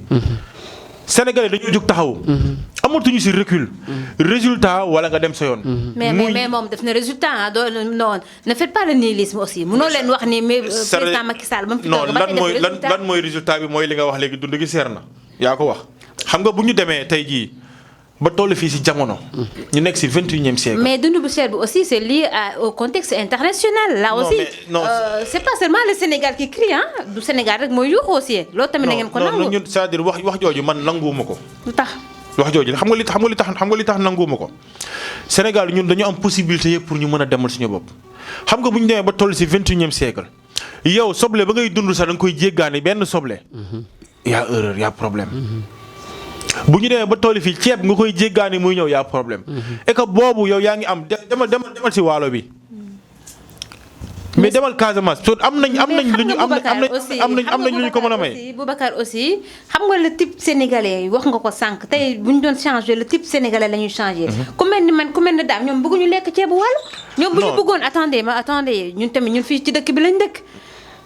Sénégalais dañoo jóg taxaw. amatuñu ci recul. résultat wala nga dem sa yoon. mais moom def na résultat ah non ne faites pas le nihilisme aussi mënoo leen wax ni mais président Macky Sall ba mu fi toog lan mooy résultat bi mooy li nga wax léegi dund gi seer na. yaa ko wax xam nga bu ñu demee tey jii ba toll fii ci jamono. ñu nekk ci 21e siècle. mais dund bu cher bi aussi c'est lié au contexte international. là aussi c'est pas seulement le Sénégal qui crie ah du Sénégal rek mooy yuuxu aussi loolu tamit na ngeen ko nangu. non ñun c'est-à-dire wax jooju man nanguwuma ko. lu tax. wax jooju xam nga li tax nanguwuma ko Sénégal ñun dañu am possibilité yëpp pour ñu mën a demal suñu bopp. xam nga bu ñu demee ba toll ci 21e siècle yow soble ba ngay dund sax da nga koy jéggaani benn soble. y a erreur y a problème. bu ñu demee ba toll fii ceeb nga koy jéggaani muy ñëw yaa problème. et que boobu yow yaa ngi am demal ci waalo bi. mais demal Casamance am nañ lu ñu ko mën a may. Boubacar aussi xam nga le type sénégalais wax nga ko sànq tey bu ñu doon changer le type sénégalais la ñuy changer. ku mel ni daam ñoom bëgguñu lekk ceebu waalo. ñoom bu ñu bëggoon attendez ñun tamit ñun fii ci dëkk bi lañ dëkk.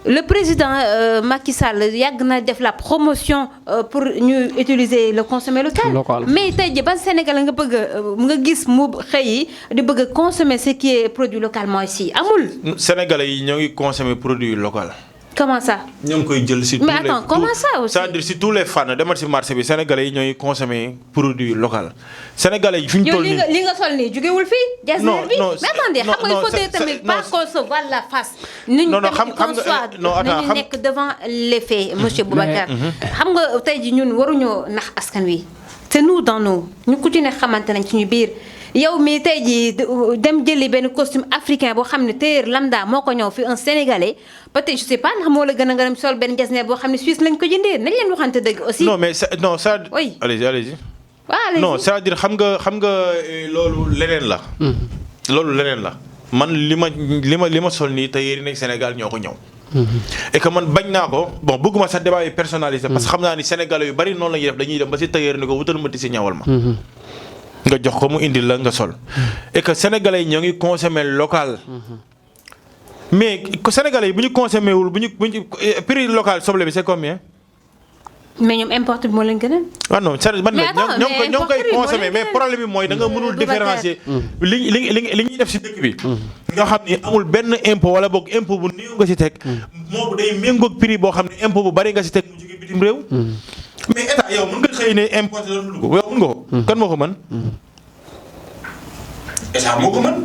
le président Macky Sall yàgg na def la promotion pour ñu utiliser le consommé local. mais tey jii ban Sénégal nga gis mu xëy di bëgg a consommer ce qui est produit localement ici amul. Sénégalais yi ñoo ngi consommer produit local. comment ça. ñoo ngi koy jël si. mais attends comment ça aussi. c'est-à-dire si tous les fànn demal si marché bi sénégalais yi ñooy consommer produit local. sénégalais yi fi ñu toll nii li nga sol nii jugewul fii. non non mais attendez xam nga il faut tamit pas qu'on se voile la face. nit ñi tamit qu'on soit nañu nekk devant les faits monsieur Boubacar. xam nga tey ji ñun waruñoo nax askan wi. c'est nous dans nous ñu ku ci ne xamante nañ suñu biir. yow mii tey jii dem jëli benn costume africain boo xam ne tailleur lambda moo ko ñëw fi un sénégalais peut-être je sais pas ndax moo la gën a nga dem sol benn jasner boo xam ne Suisse lañ ko jëndee nañ leen waxante dëgg aussi. non mais non ça. oui allez-y. waaw allez-y. non c'est-à-dire xam nga loolu leneen la. loolu leneen la man li ma sol nii tailleur yi nekk Sénégal ñoo ko ñëw. et que man bañ naa ko bon bëgguma sax débat yi personnalisé. parce que xam naa ni sénégalais yu bari noonu la ñuy def dañuy dem ba si tailleur ni ko wutal ma si ñawal ma. nga jox ko mu indil la nga sol. et que sénégalais yi ñoo ngi consommer local. mais sénégalais yi bu ñu consommé wul bu ñu prix local soble bi c'est combien. mais ñoom importe bi moo leen gën a. ah non c'est man ñoo ngi koy consommer mais problème bi mooy da nga mënul différencier li ñuy def si dëkk bi. nga xam ni amul benn impôt wala boog impôt bu néew nga si teg. moom day méngoog prix boo xam ne impôt bu bari nga si teg mu jóge bitim réew. mais état yow mën nga xëy ne importé la dugg yow mën nga ko. kan moo ko mën. état moo ko mën.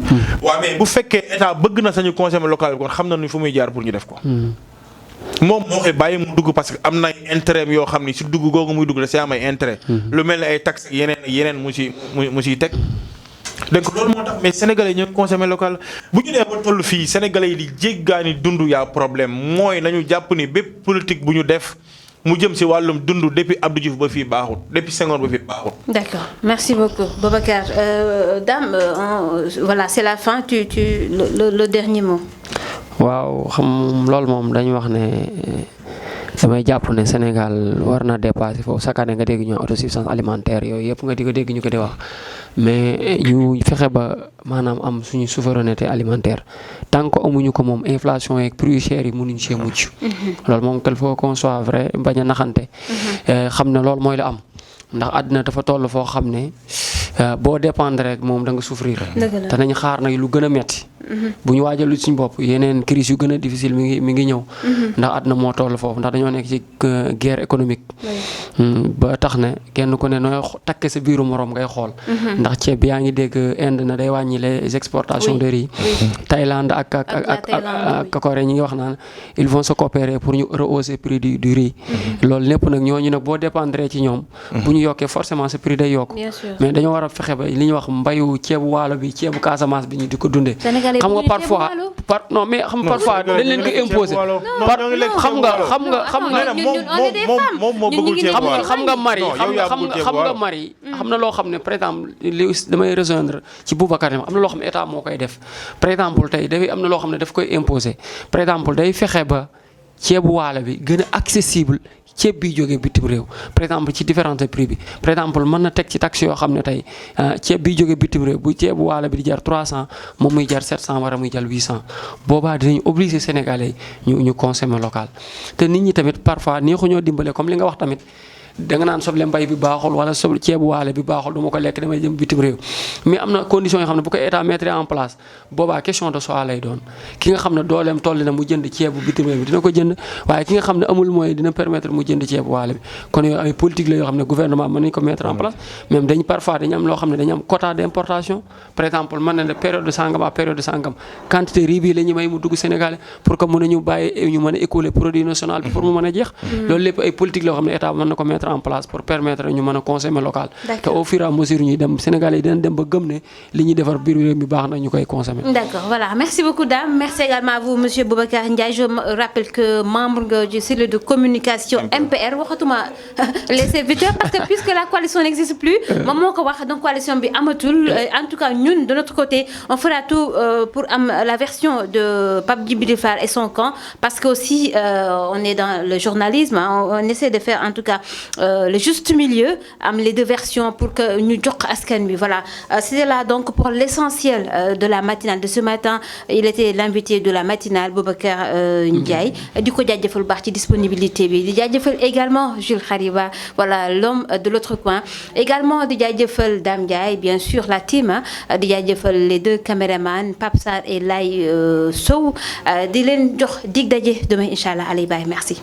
waaw mais bu fekkee état bëgg na sañu consommer local bi kon xam na ni fu muy jaar pour ñu def ko. moom moo koy bàyyi mu dugg parce que am na ay intérêt yoo xam ni si dugg googu muy dugg da si am ay intérêt. lu mel ne ay taxes yeneen mu siy teg. donc loolu moo tax mais sénégalais ñoo ngi consommer local bu ñu nee ba toll fii sénégalais yi di jéggaani dund yaa problème mooy nañu jàpp ni bépp politique bu ñu def. mu jëm ci wàllum dund depuis Abdou Diouf ba fii baaxut depuis Senghor ba fii baaxut. d'accord merci beaucoup Boubacar Dame voilà c'est la fin le dernier mot. waaw xam loolu moom dañu wax ne damay jàpp ne Sénégal war na dépasser foofu chaque année nga dégg ñu autosuffisance alimentaire yooyu yëpp nga di ko dégg ñu ko di wax mais ñu fexe ba maanaam am suñu souveraineté alimentaire tant que amuñu ko moom inflation yeeg prix cher yi mënuñ see mucc. loolu moom il faut qu'on soit vrai bañ a naxante. xam ne loolu mooy la am ndax àddina dafa toll foo xam ne boo dépendre rek moom da nga souffrir. te nañ xaar nag lu gën a metti. bu ñu waajalu suñu bopp yeneen crise yu gën a difficile mi ngi ñëw. ndax àddina moo toll foofu ndax dañoo nekk ci guerre économique. ba tax ne kenn ku ne nooy takke sa biiru morom ngay xool. ndax ceeb bi yaa ngi dégg Inde na day wàññi les exportations de riz. Thaïlande ak Corée ñi ngi wax naan ils vont se coopérer pour ñu rehausser prix du riz. loolu lépp nag ñooñu nag boo dépendre ci ñoom. bu ñu yokkee forcément sa prix day yokk. mais dañoo war a fexe ba li ñuy wax mbayu ceebu waalo bi ceebu Casamance bi ñu di ko dundee. xam nga parfois non mais xam parfois dañ leen ko imposer xam nga mari xam na loo xam ne par exemple li damay rejoindre ci Boubacar am na loo xam ne état moo koy def par exemple tey dafay am na loo xam ne daf koy imposer par exemple day fexe ba ceebu waalo bi gën a accessible ceeb bi jógee bitim réew par exemple ci différents prix bi par exemple mën na teg ci taxe yoo xam ne tey ceeb bi jógee bitim réew bu ceebu waalo bi di jar 300 moom muy jar 700 wala muy jar 800 boobaa dinañ obligé sénégalais ñu consommer local te nit ñi tamit parfois neexuñoo dimbale comme li nga wax tamit da nga naan soble mbay bi baaxul wala soble ceebu waale bi baaxul du ma ko lekk damay jëm bitim réew mais am na conditions yoo xam ne bu ko état mettre en place boobaa question de choix lay doon ki nga xam ne dooleem toll na mu jënd ceebu bitim réew bi dina ko jënd waaye ki nga xam ne amul moyen dina permettre mu jënd ceebu waale bi kon yooyu ay politique la yoo xam ne gouvernement mën nañu ko mettre en place même dañ parfois dañu am loo xam ne dañu am quota d'importation par exemple mën na ne période de sangam à période de sangam quantité riz bi la ñu may mu dugg Sénégal pour que mën a ñu bàyyi ñu mën a écouler produit national bi pour mu mën a jeex loolu lépp ay politique la yoo xam ne état mën na ko mettre en place pour permettre ñu mën a consommer local te au fur et à mesure ñuy dem Sénégalais yi dinañ dem ba gëm ne li ñuy defar biir réew mi baax na ñu koy consommer. D'accord, voilà, merci beaucoup Dame, merci également à vous monsieur Boubacar Ndiaye. Je rappelle que membre du cellule de communication MPR waxatuma les serviteurs parce que puisque la coalition n'existe plus moom moo ko wax donc coalition bi amatul en tout cas ñun de notre côté on fera tout pour am la version de Pape Djibril Fall et son camp parce que aussi on est dans le journalisme on essaie de faire en tout cas le juste milieu, les deux versions pour que ñu jox askan bi. Voilà, c'était là donc pour l'essentiel de la matinale de ce matin. Il était l'invité de la matinale, Boubacar Ndiaye. Du coup, jaajëfal bu baax ci disponibilité bi. Di jaajëfal également Jules Khariba, voilà l'homme de l'autre coin. Également di jaajëfal Dame Ndiaye, bien sûr la team, di jaajëfal les deux caméramans Pape Sarr et Lay Sow. Di leen jox dig daje demain inchallah. Allez, bye, merci.